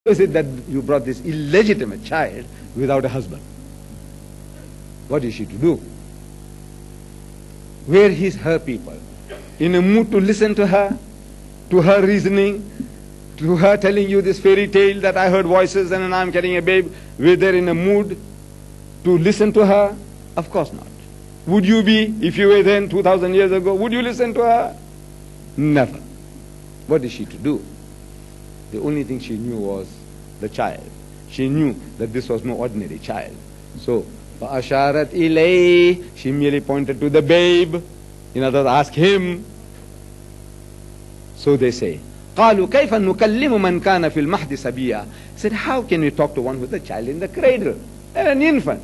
is it that you brought this illegitimate child without a husband? What is she to do? Where is her people? In a mood to listen to her reasoning, to her telling you this fairy tale that I heard voices and I'm carrying a babe? Were they in a mood to listen to her? Of course not. Would you be, if you were then 2,000 years ago, would you listen to her? Never. What is she to do? The only thing she knew was the child. She knew that this was no ordinary child. So, فَأَشَارَتْ إِلَيْهِ, she merely pointed to the babe. In other words, ask him. So they say, قَالُوا كَيْفَ نُكَلِّمُ مَنْ كَانَ فِي الْمَحْدِ سَبِيًّا. Said, how can we talk to one with a child in the cradle? An infant,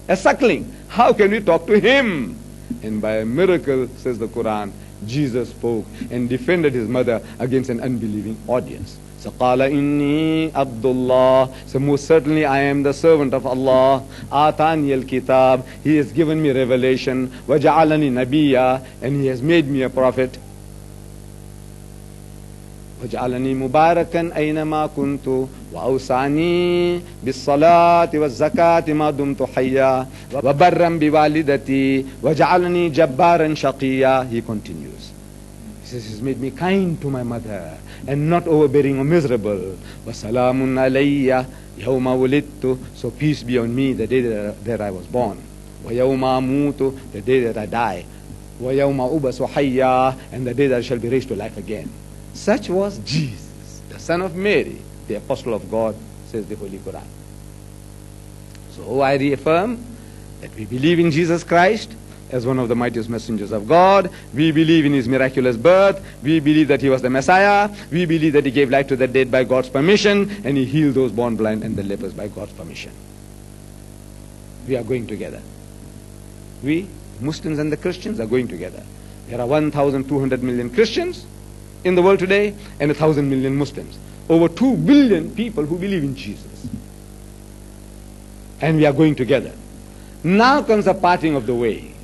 a suckling. How can we talk to him? And by a miracle, says the Quran, Jesus spoke and defended his mother against an unbelieving audience. So, قَالَ إِنِّي عَبْدُ اللَّهِ. So most certainly I am the servant of Allah. آتَانِيَ الْكِتَابِ. He has given me revelation. وَجَعَلَنِي نَبِيًّا. And he has made me a prophet. وَجَعَلَنِي مُبَارَكًا أَيْنَمَا كُنْتُ وَأَوْصَانِي بِالصَّلَاةِ وَالزَّكَاةِ مَا دُمْتُ حَيًّا وَبَرًّا بِوَالِدَتِي وَجَعَلَنِي جَبَّارًا شَقِيًّا. He continues. He says, he's made me kind to my mother and not overbearing or miserable. وَسَلَامٌ عَلَيَّ يَوْمَ وُلِدْتُ. So peace be on me the day that I was born. وَيَوْمَ أَمُوتُ. The day that I die. وَيَوْمَ أُبْعَثُ حَيًّا. And the day that I shall be raised to life again. Such was Jesus, the son of Mary, the apostle of God, says the Holy Quran. So I reaffirm that we believe in Jesus Christ as one of the mightiest messengers of God. We believe in his miraculous birth. We believe that he was the Messiah. We believe that he gave life to the dead by God's permission, and he healed those born blind and the lepers by God's permission. We are going together. We, Muslims and the Christians, are going together. There are 1,200 million Christians in the world today and 1,000 million Muslims. Over 2 billion people who believe in Jesus. And we are going together. Now comes the parting of the way.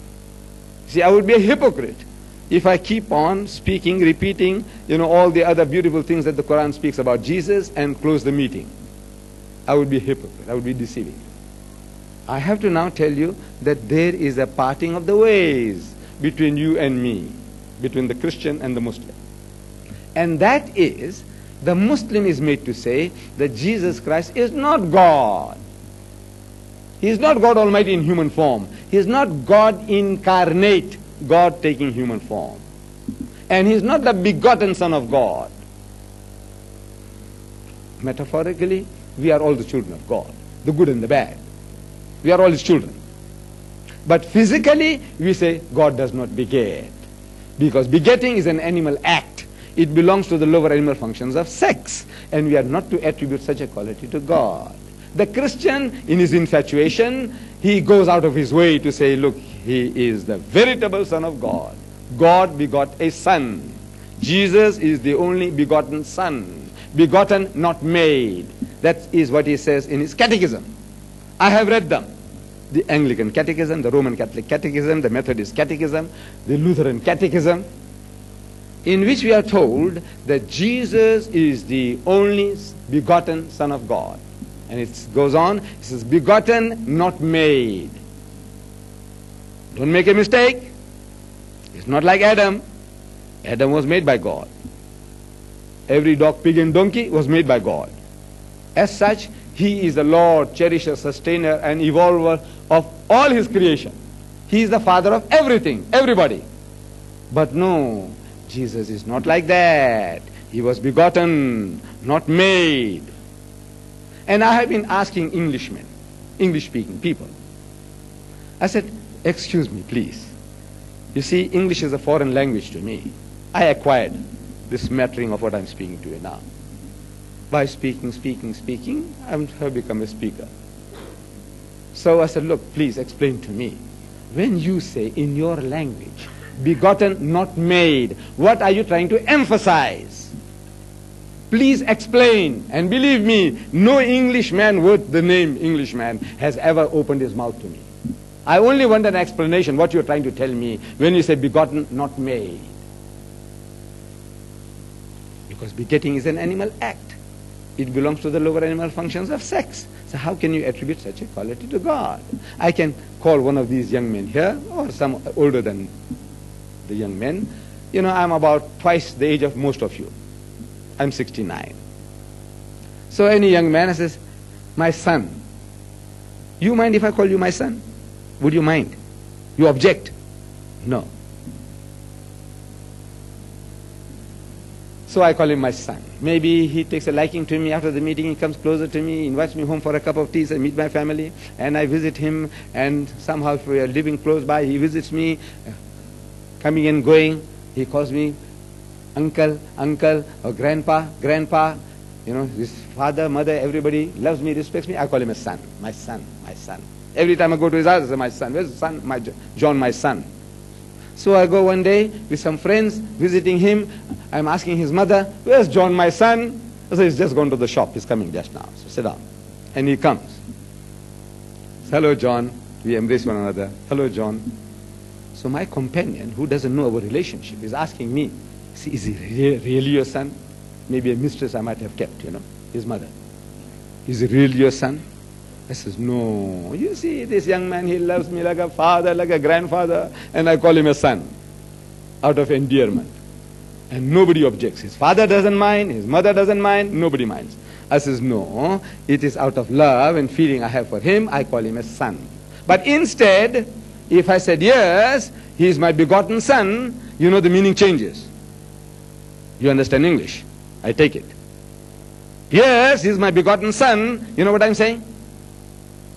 See, I would be a hypocrite if I keep on speaking, repeating, all the other beautiful things that the Quran speaks about Jesus and close the meeting. I would be a hypocrite. I would be deceiving. I have to now tell you that there is a parting of the ways between you and me, between the Christian and the Muslim. And that is, the Muslim is made to say that Jesus Christ is not God. He is not God Almighty in human form. He is not God incarnate, God taking human form. And he is not the begotten Son of God. Metaphorically, we are all the children of God, the good and the bad. We are all his children. But physically, we say God does not beget. Because begetting is an animal act. It belongs to the lower animal functions of sex. And we are not to attribute such a quality to God. The Christian, in his infatuation, he goes out of his way to say, look, he is the veritable Son of God. God begot a son. Jesus is the only begotten Son. Begotten, not made. That is what he says in his catechism. I have read them. The Anglican Catechism, the Roman Catholic Catechism, the Methodist Catechism, the Lutheran Catechism, in which we are told that Jesus is the only begotten Son of God. And it goes on, it says, begotten, not made. Don't make a mistake. It's not like Adam. Adam was made by God. Every dog, pig, and donkey was made by God. As such, he is the Lord, cherisher, sustainer, and evolver of all his creation. He is the father of everything, everybody. But no, Jesus is not like that. He was begotten, not made. And I have been asking Englishmen, English-speaking people. I said, excuse me, please. You see, English is a foreign language to me. I acquired this smattering of what I'm speaking to you now. By speaking, I have become a speaker. So I said, look, please explain to me. When you say in your language, begotten, not made, what are you trying to emphasize? Please explain. And believe me, no Englishman worth the name Englishman has ever opened his mouth to me. I only want an explanation what you're trying to tell me when you say begotten, not made. Because begetting is an animal act. It belongs to the lower animal functions of sex. So how can you attribute such a quality to God? I can call one of these young men here, or some older than the young men. You know, I'm about twice the age of most of you. I'm 69. So any young man says, my son. You mind if I call you my son? Would you mind? You object? No. So I call him my son. Maybe he takes a liking to me. After the meeting, he comes closer to me, invites me home for a cup of tea, I meet my family, and I visit him, and somehow if we are living close by, he visits me, coming and going. He calls me uncle, uncle, or grandpa, grandpa. You know, his father, mother, everybody loves me, respects me. I call him a son, my son, my son. Every time I go to his house, I say, my son. Where's the son? My John, my son. So I go one day with some friends, visiting him. I'm asking his mother, where's John, my son? I say, he's just gone to the shop. He's coming just now. So sit down. And he comes. Hello, John. We embrace one another. Hello, John. So my companion, who doesn't know our relationship, is asking me, see, is he really your son? Maybe a mistress I might have kept, you know, his mother. Is he really your son? I says, no. You see, this young man, he loves me like a father, like a grandfather, and I call him a son, out of endearment. And nobody objects. His father doesn't mind, his mother doesn't mind, nobody minds. I says, no, it is out of love and feeling I have for him, I call him a son. But instead, if I said, yes, he is my begotten son, you know, the meaning changes. You understand English? I take it. Yes, he is my begotten son, you know what I'm saying?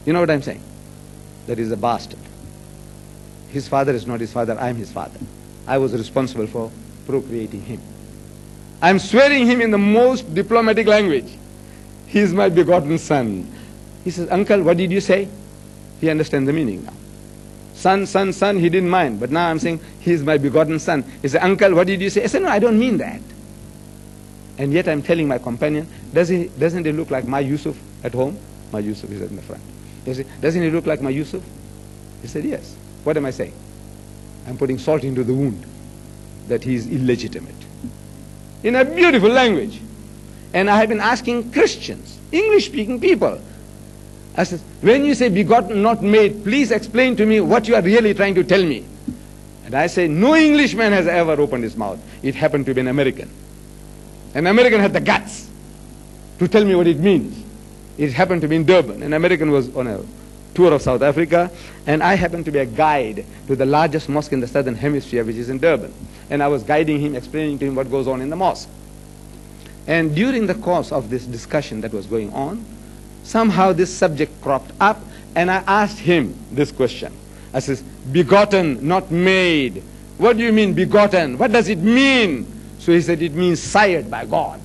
You know what I'm saying? That is a bastard. His father is not his father, I am his father. I was responsible for procreating him. I'm swearing him in the most diplomatic language. He is my begotten son. He says, uncle, what did you say? He understands the meaning now. Son, son, son, he didn't mind. But now I'm saying, he is my begotten son. He said, uncle, what did you say? I said, no, I don't mean that. And yet I'm telling my companion, doesn't he look like my Yusuf at home? My Yusuf is in the front. Doesn't he look like my Yusuf? He said, yes. What am I saying? I'm putting salt into the wound that he is illegitimate. In a beautiful language. And I have been asking Christians, English-speaking people, I said, when you say begotten, not made, please explain to me what you are really trying to tell me. And I say, no Englishman has ever opened his mouth. It happened to be an American. An American had the guts to tell me what it means. It happened to be in Durban. An American was on a tour of South Africa, and I happened to be a guide to the largest mosque in the southern hemisphere, which is in Durban. And I was guiding him, explaining to him what goes on in the mosque. And during the course of this discussion that was going on, somehow this subject cropped up, and I asked him this question. I says, begotten, not made. What do you mean begotten? What does it mean? So he said, it means sired by God.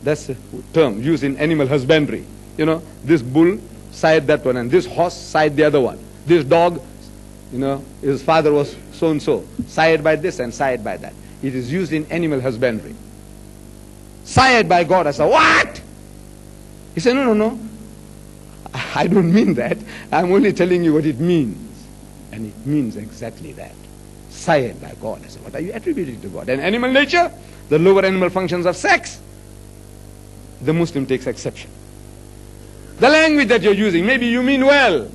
That's a term used in animal husbandry. You know, this bull sired that one, and this horse sired the other one. This dog, you know, his father was so-and-so, sired by this and sired by that. It is used in animal husbandry. Sired by God. I said, what? He said, no, no, no. I don't mean that. I'm only telling you what it means. And it means exactly that. Sired by God. I said, what are you attributing to God? And animal nature, the lower animal functions of sex. The Muslim takes exception. The language that you're using, maybe you mean well.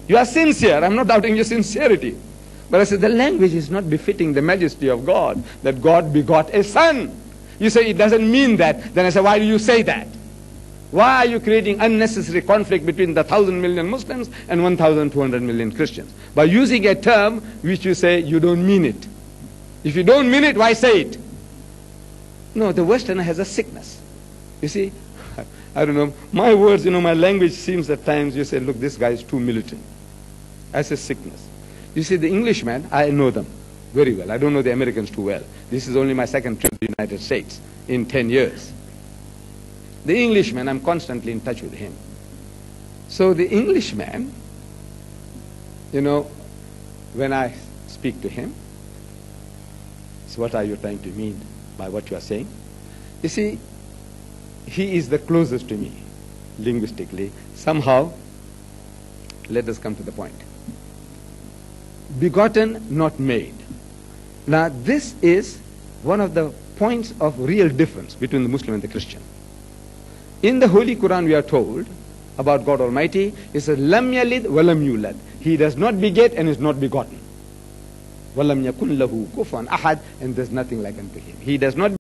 You are sincere. I'm not doubting your sincerity. But I said, the language is not befitting the majesty of God, that God begot a son. You say it doesn't mean that. Then I say, why do you say that? Why are you creating unnecessary conflict between the 1,000 million Muslims and 1,200 million Christians? By using a term which you say you don't mean it. If you don't mean it, why say it? No, the Westerner has a sickness. You see, I don't know, my words, you know, my language seems at times, you say, look, this guy is too militant. I say sickness. You see, the Englishmen, I know them very well. I don't know the Americans too well. This is only my second trip to the United States in 10 years. The Englishman, I'm constantly in touch with him. So the Englishman, you know, when I speak to him, so what are you trying to mean by what you are saying? You see, he is the closest to me, linguistically. Somehow, let us come to the point. Begotten, not made. Now, this is one of the points of real difference between the Muslim and the Christian. In the Holy Quran we are told about God Almighty, it says, Lam yalid wa lam yulad. He does not beget and is not begotten. Wa lam yakun lahu kufuwan ahad, and there's nothing like unto him. He does not